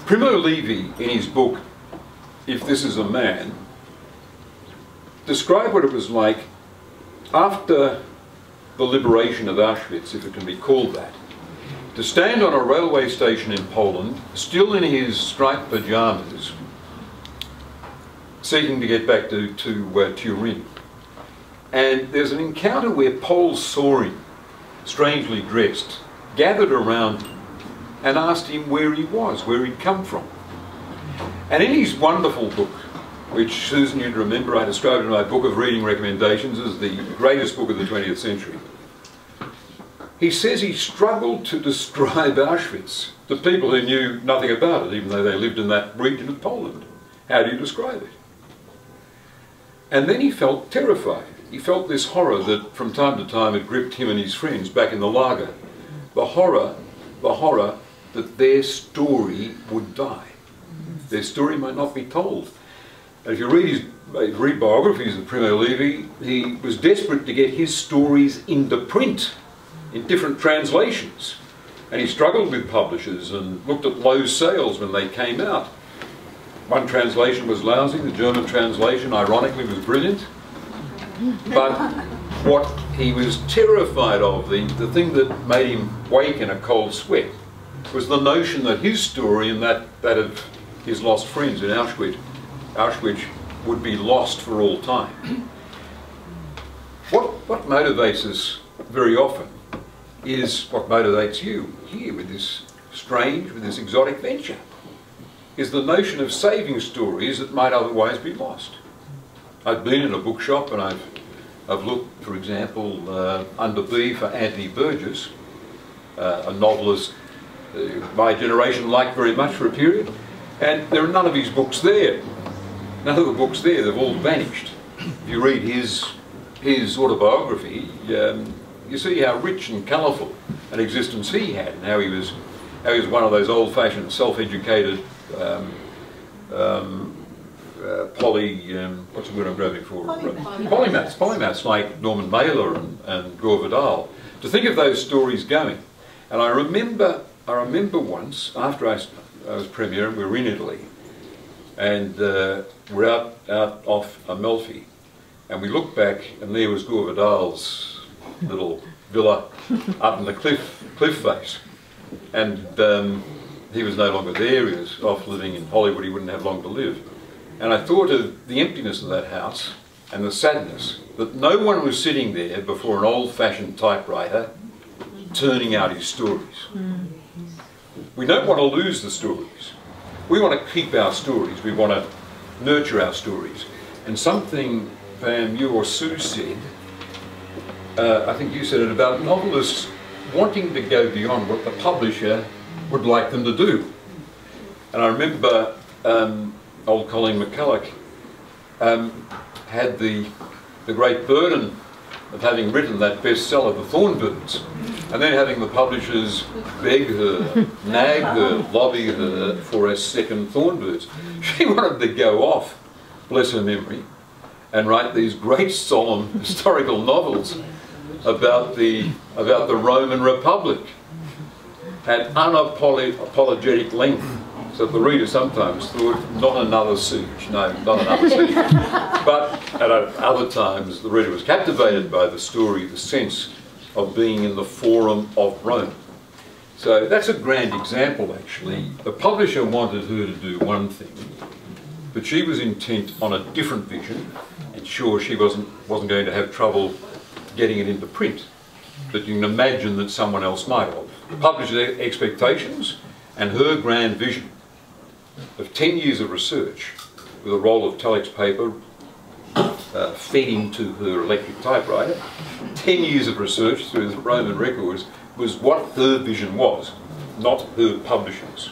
Primo Levi, in his book, If This Is a Man, described what it was like after the liberation of Auschwitz, if it can be called that, to stand on a railway station in Poland, still in his striped pyjamas, seeking to get back to Turin. And there's an encounter where Poles saw him, strangely dressed, gathered around him and asked him where he was, where he'd come from. And in his wonderful book, which Susan, you'd remember, I described in my book of reading recommendations as the greatest book of the 20th century, he says he struggled to describe Auschwitz to people who knew nothing about it, even though they lived in that region of Poland. How do you describe it? And then he felt terrified. He felt this horror that from time to time had gripped him and his friends back in the lager. The horror that their story would die. Their story might not be told. And if you read biographies of Primo Levi, he was desperate to get his stories into print, in different translations. And he struggled with publishers and looked at low sales when they came out. One translation was lousy, the German translation, ironically, was brilliant. But what he was terrified of, the thing that made him wake in a cold sweat, was the notion that his story and that of his lost friends in Auschwitz would be lost for all time. What motivates us very often is what motivates you here with this strange, with this exotic venture, is the notion of saving stories that might otherwise be lost. I've been in a bookshop and I've looked, for example, under B for Anthony Burgess, a novelist my generation liked very much for a period, and there are none of his books there. None of the books there, they've all vanished. If you read his autobiography, you see how rich and colourful an existence he had, and how he was one of those old-fashioned, self-educated, what's the word I'm grabbing for? Polymaths like Norman Mailer and Gore Vidal. To think of those stories going. And I remember once, after I was Premier, and we were in Italy, and we're out off Amalfi, and we looked back, and there was Gore Vidal's little villa up in the cliff face. And he was no longer there, he was off living in Hollywood, he wouldn't have long to live. And I thought of the emptiness of that house and the sadness that no one was sitting there before an old-fashioned typewriter turning out his stories. We don't want to lose the stories. We want to keep our stories, we want to nurture our stories. And something, Pam, you or Sue said, I think you said it, about novelists wanting to go beyond what the publisher would like them to do. And I remember old Colleen McCulloch had the great burden of having written that bestseller, The Thornbirds, and then having the publishers beg her, nag her, lobby her for a second Thornbirds. She wanted to go off, bless her memory, and write these great solemn historical novels about the Roman Republic at unapologetic length, so that the reader sometimes thought, not another siege, no, not another siege. But at other times, the reader was captivated by the story, the sense of being in the forum of Rome. So that's a grand example, actually. The publisher wanted her to do one thing, but she was intent on a different vision, and sure, she wasn't going to have trouble getting it into print. But you can imagine that someone else might have. The publisher's expectations and her grand vision of 10 years of research with a roll of telex paper fed into her electric typewriter, 10 years of research through the Roman records was what her vision was, not her publisher's.